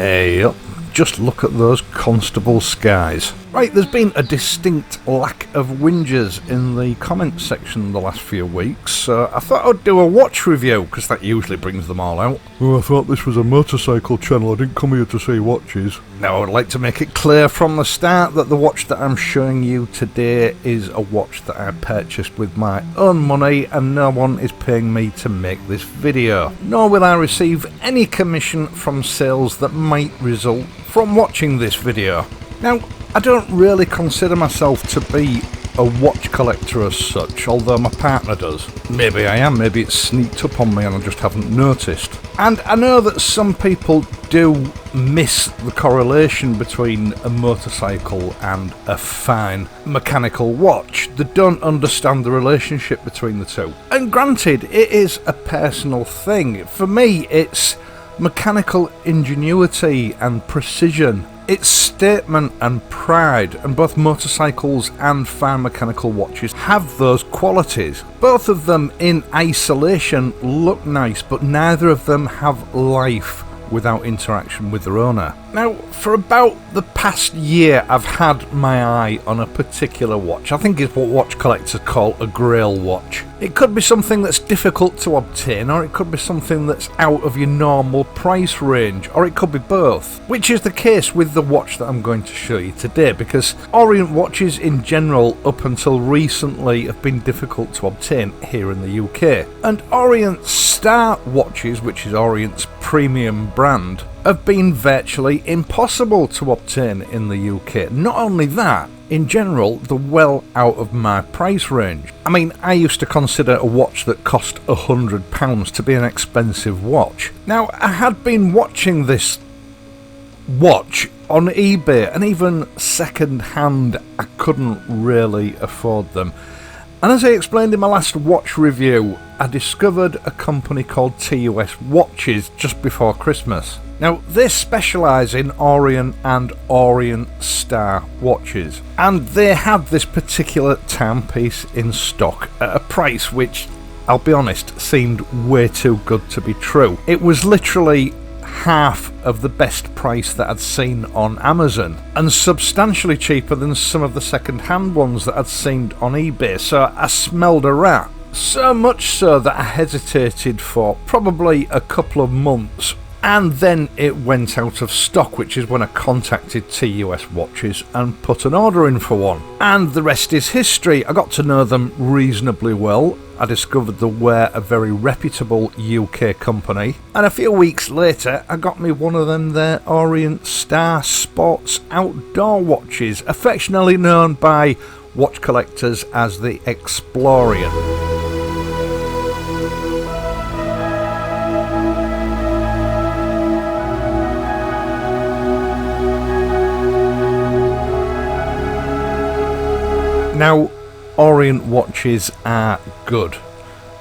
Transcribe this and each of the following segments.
Yep, just look at those constable skies. Right, there's been a distinct lack of whinges in the comments section the last few weeks, so I thought I'd do a watch review, because that usually brings them all out. Oh, I thought this was a motorcycle channel, I didn't come here to see watches. Now, I would like to make it clear from the start that the watch that I'm showing you today is a watch that I purchased with my own money, and no one is paying me to make this video. Nor will I receive any commission from sales that might result from watching this video. Now, I don't really consider myself to be a watch collector as such, although my partner does. Maybe I am, maybe it's sneaked up on me and I just haven't noticed. And I know that some people do miss the correlation between a motorcycle and a fine mechanical watch. They don't understand the relationship between the two. And granted, it is a personal thing. For me, it's mechanical ingenuity and precision. It's statement and pride, and both motorcycles and fine mechanical watches have those qualities. Both of them in isolation look nice, but neither of them have life without interaction with their owner. Now, for about the past year, I've had my eye on a particular watch. I think it's what watch collectors call a grail watch. It could be something that's difficult to obtain, or it could be something that's out of your normal price range, or it could be both, which is the case with the watch that I'm going to show you today, because Orient watches in general, up until recently, have been difficult to obtain here in the UK. And Orient Star watches, which is Orient's premium brand, have been virtually impossible to obtain in the UK. Not only that, in general, they're well out of my price range. I mean, I used to consider a watch that cost £100 to be an expensive watch. Now, I had been watching this watch on eBay, and even second hand, I couldn't really afford them. And as I explained in my last watch review, I discovered a company called TUS Watches just before Christmas. Now, they specialise in Orient and Orient Star watches, and they had this particular timepiece in stock at a price which, I'll be honest, seemed way too good to be true. It was literally half of the best price that I'd seen on Amazon, and substantially cheaper than some of the second-hand ones that I'd seen on eBay, so I smelled a rat. So much so that I hesitated for probably a couple of months, and then it went out of stock, which is when I contacted TUS Watches and put an order in for one. And the rest is history. I got to know them reasonably well. I discovered they were a very reputable UK company, and a few weeks later I got me one of them their Orient Star Sports outdoor watches, affectionately known by watch collectors as the ExplOrient. Now, Orient watches are good,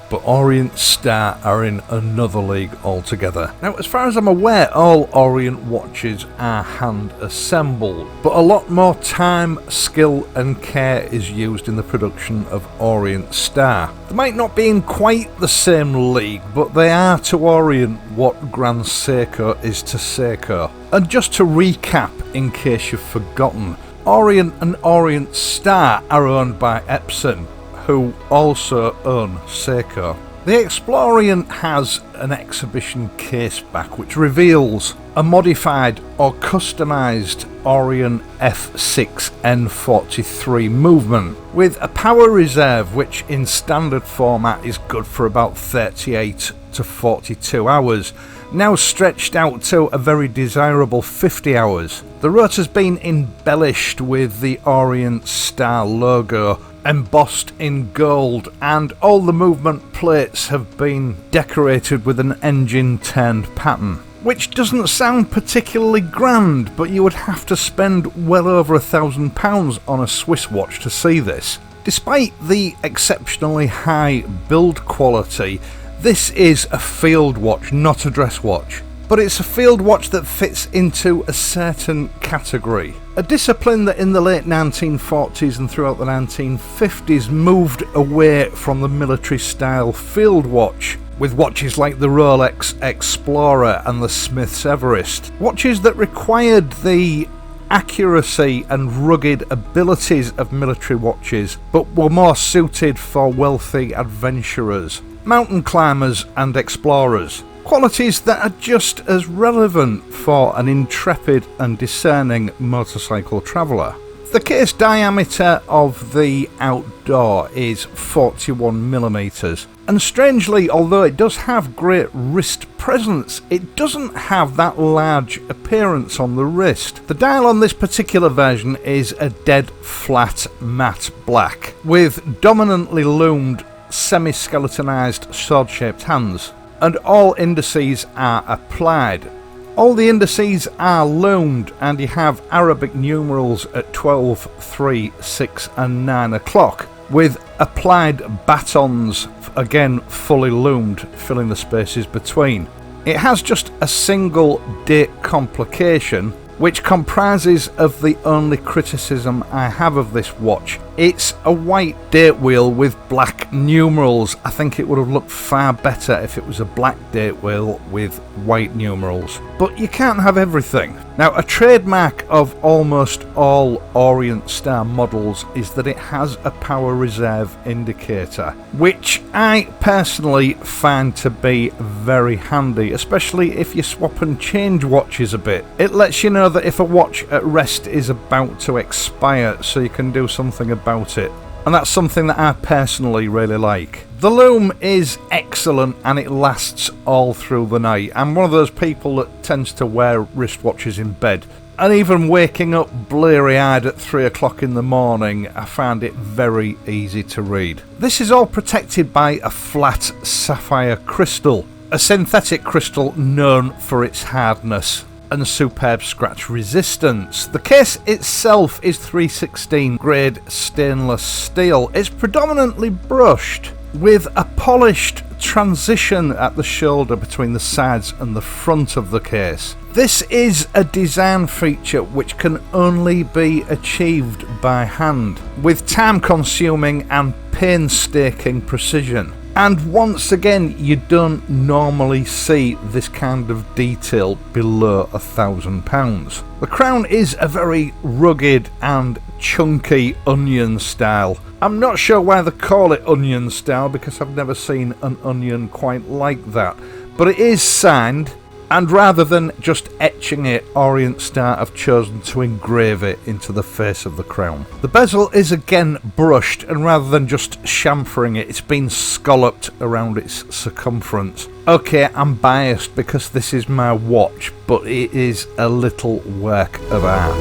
but Orient Star are in another league altogether. Now, as far as I'm aware, all Orient watches are hand assembled, but a lot more time, skill and care is used in the production of Orient Star. They might not be in quite the same league, but they are to Orient what Grand Seiko is to Seiko. And just to recap, in case you've forgotten, Orient and Orient Star are owned by Epson, who also own Seiko. The ExplOrient has an exhibition case back which reveals a modified or customised Orient F6N43 movement with a power reserve which in standard format is good for about 38 to 42 hours, now stretched out to a very desirable 50 hours. The rotor's been embellished with the Orient Star logo embossed in gold, and all the movement plates have been decorated with an engine turned pattern, which doesn't sound particularly grand, but you would have to spend well over £1,000 on a Swiss watch to see this. Despite the exceptionally high build quality, this is a field watch, not a dress watch. but it's a field watch that fits into a certain category. A discipline that in the late 1940s and throughout the 1950s moved away from the military-style field watch, with watches like the Rolex Explorer and the Smith's Everest. Watches that required the accuracy and rugged abilities of military watches, but were more suited for wealthy adventurers, mountain climbers and explorers. Qualities that are just as relevant for an intrepid and discerning motorcycle traveller. The case diameter of the Outdoor is 41mm, and strangely, although it does have great wrist presence, it doesn't have that large appearance on the wrist. The dial on this particular version is a dead flat matte black, with dominantly loomed semi-skeletonized sword-shaped hands, and all indices are applied. All the indices are loomed, and you have Arabic numerals at 12, 3, 6 and 9 o'clock, with applied batons, again fully loomed, filling the spaces between. It has just a single date complication, which comprises of the only criticism I have of this watch. It's a white date wheel with black numerals. I think it would have looked far better if it was a black date wheel with white numerals. But you can't have everything. Now, a trademark of almost all Orient Star models is that it has a power reserve indicator, which I personally find to be very handy, especially if you swap and change watches a bit. It lets you know that if a watch at rest is about to expire, so you can do something about it. And that's something that I personally really like. The loom is excellent and it lasts all through the night. I'm one of those people that tends to wear wristwatches in bed, and even waking up bleary-eyed at 3 o'clock in the morning, I found it very easy to read. This is all protected by a flat sapphire crystal, a synthetic crystal known for its hardness and superb scratch resistance. The case itself is 316 grade stainless steel. It's predominantly brushed, with a polished transition at the shoulder between the sides and the front of the case. This is a design feature which can only be achieved by hand, with time-consuming and painstaking precision. And once again, you don't normally see this kind of detail below £1,000. The crown is a very rugged and chunky onion style. I'm not sure why they call it onion style, because I've never seen an onion quite like that. But it is signed, and rather than just etching it, Orient Star have chosen to engrave it into the face of the crown. The bezel is again brushed, and rather than just chamfering it, it's been scalloped around its circumference. Okay, I'm biased because this is my watch, but it is a little work of art.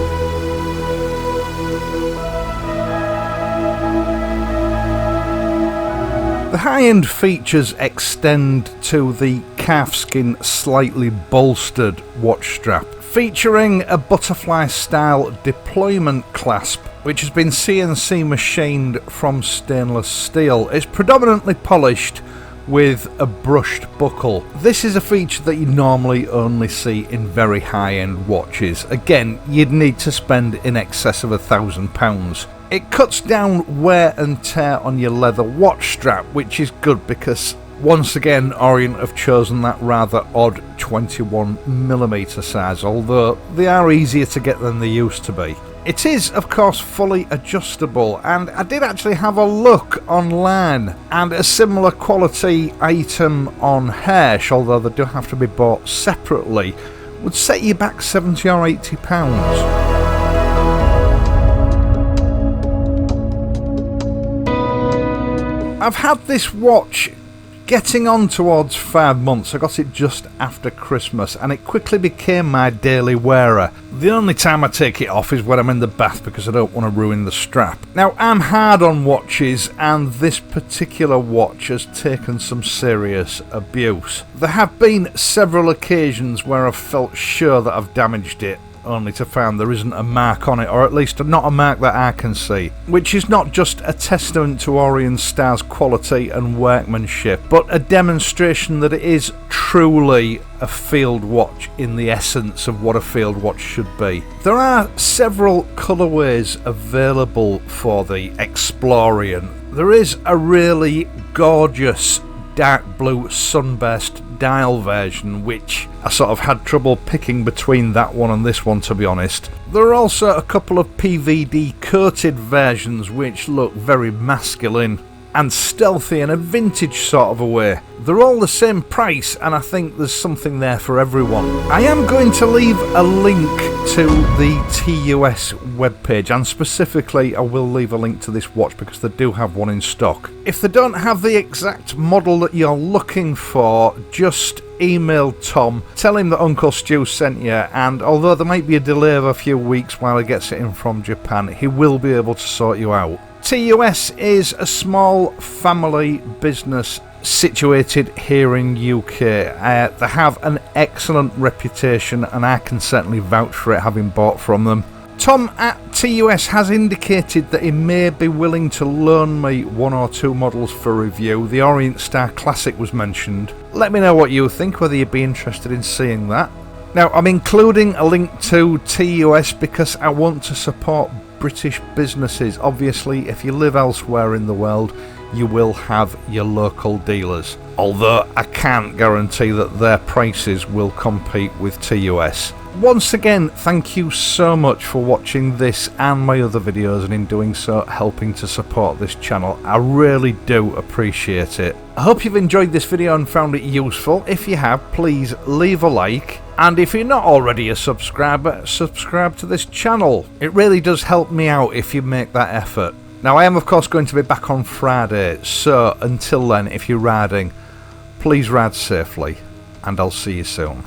The high-end features extend to the calfskin slightly bolstered watch strap, featuring a butterfly-style deployment clasp, which has been CNC machined from stainless steel. It's predominantly polished with a brushed buckle. This is a feature that you normally only see in very high-end watches. Again, you'd need to spend in excess of £1,000. It cuts down wear and tear on your leather watch strap, which is good because once again Orient have chosen that rather odd 21mm size, although they are easier to get than they used to be. It is of course fully adjustable, and I did actually have a look online, and a similar quality item on Hersh, although they do have to be bought separately, would set you back £70 or £80. I've had this watch getting on towards 5 months. I got it just after Christmas and it quickly became my daily wearer. The only time I take it off is when I'm in the bath because I don't want to ruin the strap. Now, I'm hard on watches, and this particular watch has taken some serious abuse. There have been several occasions where I've felt sure that I've damaged it, only to find there isn't a mark on it, or at least not a mark that I can see, which is not just a testament to Orient Star's quality and workmanship, but a demonstration that it is truly a field watch in the essence of what a field watch should be. There are several colourways available for the ExplOrient. There is a really gorgeous dark blue sunburst dial version, which I sort of had trouble picking between that one and this one, to be honest. There are also a couple of PVD coated versions which look very masculine and stealthy in a vintage sort of a way. They're all the same price, and I think there's something there for everyone. I am going to leave a link to the TUS webpage, and specifically I will leave a link to this watch because they do have one in stock. If they don't have the exact model that you're looking for, just email Tom, tell him that Uncle Stu sent you, and although there might be a delay of a few weeks while he gets it in from Japan, he will be able to sort you out. TUS is a small family business situated here in UK. They have an excellent reputation, and I can certainly vouch for it, having bought from them. Tom at TUS has indicated that he may be willing to loan me one or two models for review. The Orient Star Classic was mentioned. Let me know what you think, whether you'd be interested in seeing that. Now, I'm including a link to TUS because I want to support British businesses. Obviously, if you live elsewhere in the world, you will have your local dealers, although I can't guarantee that their prices will compete with TUS. Once again, thank you so much for watching this and my other videos, and in doing so helping to support this channel. I really do appreciate it. I hope you've enjoyed this video and found it useful. If you have, please leave a like, and if you're not already a subscriber, subscribe to this channel. It really does help me out if you make that effort. Now, I am of course going to be back on Friday, so until then, if you're riding, please ride safely, and I'll see you soon.